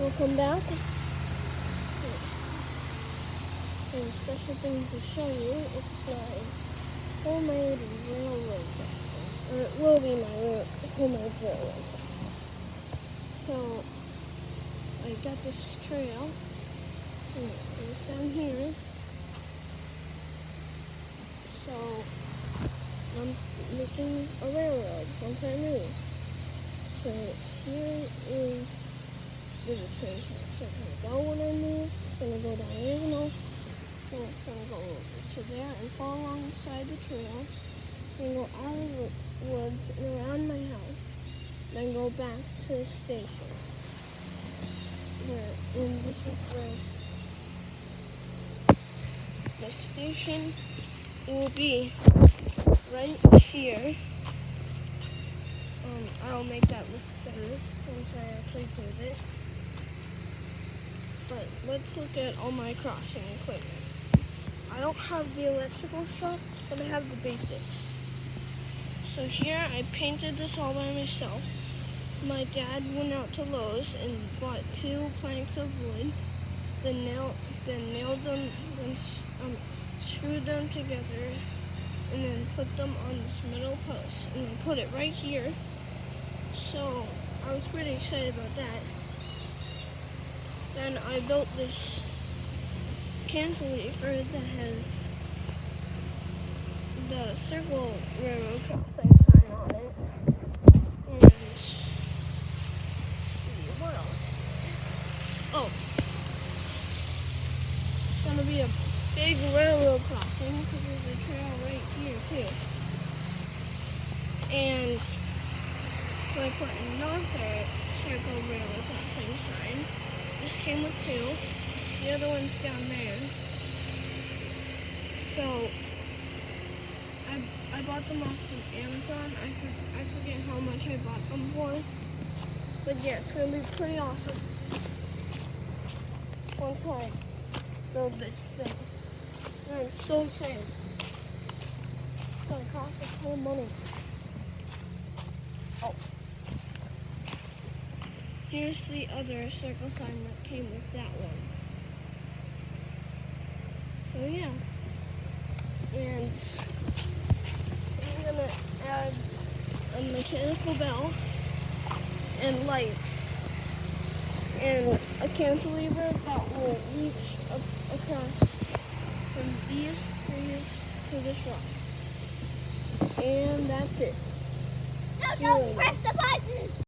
Welcome back. And a special thing to show you, it's my homemade railroad crossing. Or it will be my homemade railroad crossing. So, I got this trail, and it goes down here. So, I'm making a railroad once I move. So, here is where the train tracks are going to go when I move. It's going to go diagonal, and it's going to go over to there and fall alongside the trails, and go out of the woods and around my house, then go back to the station. And this is where the station will be, right here. I'll make that look better once I actually prove it. But let's look at all my crossing equipment. I don't have the electrical stuff, but I have the basics. So here I painted this all by myself. My dad went out to Lowe's and bought 2 planks of wood, then nailed them, then screwed them together, and then put them on this middle post. And I put it right here. So I was pretty excited about that. Then I built this cantilever that has the Circle Railroad Crossing sign on it. And let's see, what else? Oh, it's gonna be a big railroad crossing because there's a trail right here too. And so I put another Circle Railroad Crossing sign. This came with 2. The other one's down there. So I bought them off of Amazon. I forget how much I bought them for. But yeah, it's gonna be pretty awesome once I build this thing. I'm so excited. It's gonna cost a ton of money. Oh. Here's the other circle sign that came with that one. So yeah. And I'm gonna add a mechanical bell and lights and a cantilever that will reach across from these trees to this rock. And that's it. No, press the button!